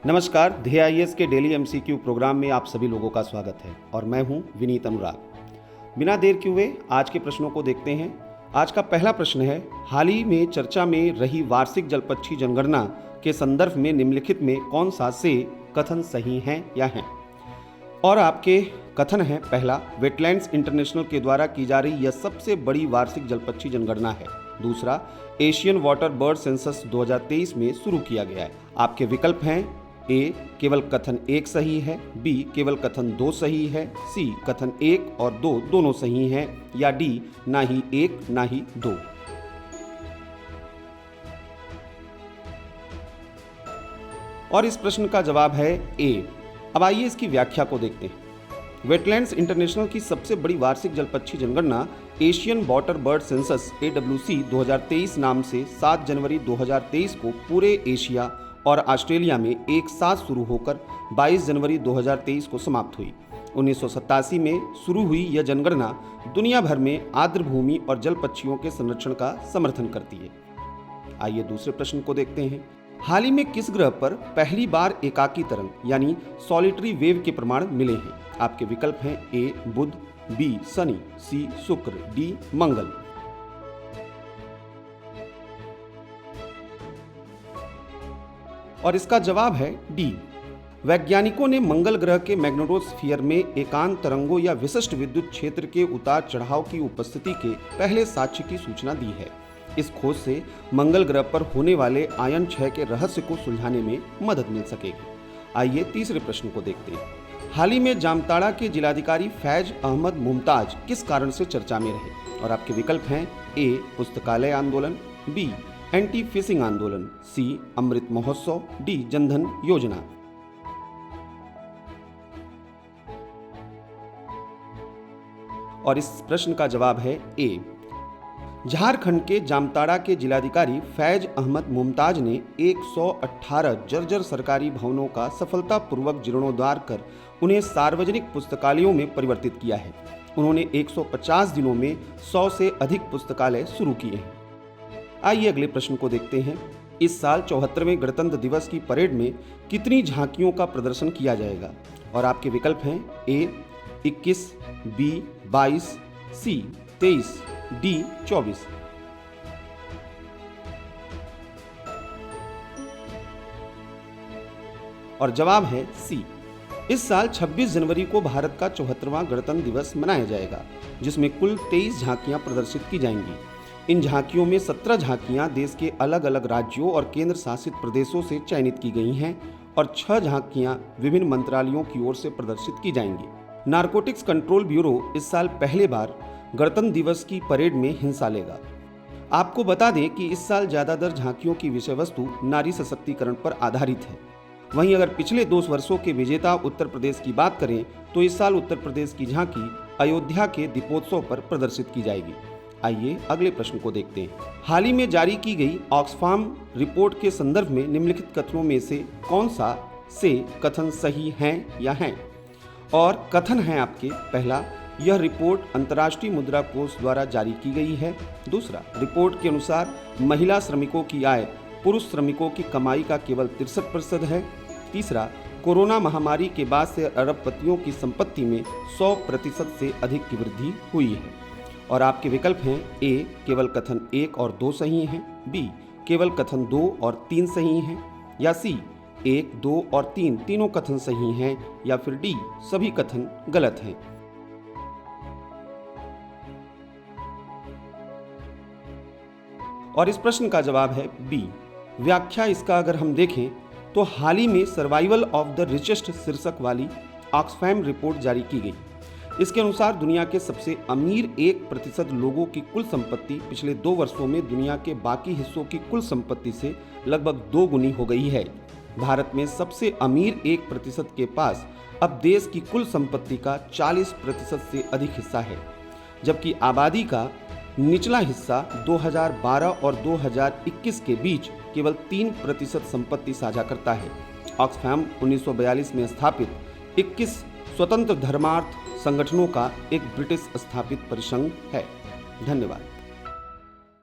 नमस्कार, ध्येय आईएएस के डेली एमसीक्यू प्रोग्राम में आप सभी लोगों का स्वागत है और मैं हूं विनीत अनुराग। बिना देर किए हुए आज के प्रश्नों को देखते हैं। आज का पहला प्रश्न है, हाल ही में चर्चा में रही वार्षिक जलपक्षी जनगणना के संदर्भ में निम्नलिखित में कौन सा से कथन सही हैं या हैं? और आपके कथन है, पहला, वेटलैंड्स इंटरनेशनल के द्वारा की जा रही यह सबसे बड़ी वार्षिक जलपक्षी जनगणना है। दूसरा, एशियन वाटर बर्ड सेंसस 2023 में शुरू किया गया है। आपके विकल्प हैं, ए केवल कथन 1 सही है, बी केवल कथन 2 सही है, सी कथन 1 और 2 दोनों सही हैं, या डी ना ही 1 ना ही 2। और इस प्रश्न का जवाब है ए। अब आइए इसकी व्याख्या को देखते हैं। वेटलैंड्स इंटरनेशनल की सबसे बड़ी वार्षिक जलपक्षी जनगणना Asian water bird census AWC 2023 नाम से 7 जनवरी 2023 को पूरे एशिया और ऑस्ट्रेलिया में एक साथ शुरू होकर 22 जनवरी 2023 को समाप्त हुई। 1987 में शुरू हुई यह जनगणना दुनिया भर में आर्द्र भूमि और जल पक्षियों के संरक्षण का समर्थन करती है। आइए दूसरे प्रश्न को देखते हैं। हाल ही में किस ग्रह पर पहली बार एकाकी तरंग यानी सॉलिटरी वेव के प्रमाण मिले हैं? आपके विकल्प हैं, ए बुध, बी शनि, सी शुक्र, डी मंगल। और इसका जवाब है डी। वैज्ञानिकों ने मंगल ग्रह के मैग्नेटोस्फीयर में एकांत तरंगों या विशिष्ट विद्युत क्षेत्र के उतार चढ़ाव की उपस्थिति के पहले साक्ष्य की सूचना दी है। इस खोज से मंगल ग्रह पर होने वाले आयन क्षय के रहस्य को सुलझाने में मदद मिल सकेगी। आइए तीसरे प्रश्न को देखते हैं। हाल ही में जामताड़ा के जिलाधिकारी फैज अहमद मुमताज किस कारण से चर्चा में रहे? और आपके विकल्प हैं, ए पुस्तकालय आंदोलन, बी एंटी फिशिंग आंदोलन, सी अमृत महोत्सव, डी जनधन योजना। और इस प्रश्न का जवाब है ए। झारखंड के जामताड़ा के जिलाधिकारी फैज अहमद मुमताज ने 118 जर्जर सरकारी भवनों का सफलतापूर्वक जीर्णोद्धार कर उन्हें सार्वजनिक पुस्तकालयों में परिवर्तित किया है। उन्होंने 150 दिनों में 100 से अधिक पुस्तकालय शुरू किए हैं। आइए अगले प्रश्न को देखते हैं। इस साल 74वें गणतंत्र दिवस की परेड में कितनी झांकियों का प्रदर्शन किया जाएगा? और आपके विकल्प हैं, ए 21, बी 22, सी 23, डी 24। और जवाब है सी। इस साल 26 जनवरी को भारत का 74वां गणतंत्र दिवस मनाया जाएगा, जिसमें कुल 23 झांकियां प्रदर्शित की जाएंगी। इन झांकियों में 17 झांकियां देश के अलग अलग राज्यों और केंद्र शासित प्रदेशों से चयनित की गई हैं और 6 झांकियां विभिन्न मंत्रालयों की ओर से प्रदर्शित की जाएंगी। नारकोटिक्स कंट्रोल ब्यूरो इस साल पहले बार गणतंत्र दिवस की परेड में हिस्सा लेगा। आपको बता दें कि इस साल ज्यादातर झांकियों की विषय वस्तु नारी सशक्तिकरण पर आधारित है। वहीं अगर पिछले 2 वर्षों के विजेता उत्तर प्रदेश की बात करें तो इस साल उत्तर प्रदेश की झांकी अयोध्या के दीपोत्सव पर प्रदर्शित की जाएगी। आइए अगले प्रश्न को देखते हैं। हाल ही में जारी की गई ऑक्सफाम रिपोर्ट के संदर्भ में निम्नलिखित कथनों में से कौन सा से कथन सही हैं या हैं? और कथन है आपके, पहला, यह रिपोर्ट अंतर्राष्ट्रीय मुद्रा कोष द्वारा जारी की गई है। दूसरा, रिपोर्ट के अनुसार महिला श्रमिकों की आय पुरुष श्रमिकों की कमाई का केवल 63% है। तीसरा, कोरोना महामारी के बाद से अरबपतियों की संपत्ति में 100% से अधिक की वृद्धि हुई है। और आपके विकल्प हैं, ए केवल कथन 1 और 2 सही हैं, बी केवल कथन 2 और 3 सही हैं, या सी 1, 2 और 3 तीनों कथन सही हैं, या फिर डी सभी कथन गलत हैं। और इस प्रश्न का जवाब है बी। व्याख्या इसका अगर हम देखें तो हाल ही में सर्वाइवल ऑफ द रिचेस्ट शीर्षक वाली ऑक्सफैम रिपोर्ट जारी की गई। इसके अनुसार दुनिया के सबसे अमीर 1% लोगों की कुल संपत्ति पिछले 2 वर्षों में दुनिया के बाकी हिस्सों की कुल संपत्ति से लगभग 2 गुनी हो गई है। भारत में सबसे अमीर 1% के पास अब देश की कुल संपत्ति का 40% से अधिक हिस्सा है, जबकि आबादी का निचला हिस्सा 2012 और 2021 के बीच केवल 3% संपत्ति साझा करता है। ऑक्सफैम 1942 में स्थापित 21 स्वतंत्र धर्मार्थ संगठनों का एक ब्रिटिश स्थापित परिसंघ है। धन्यवाद।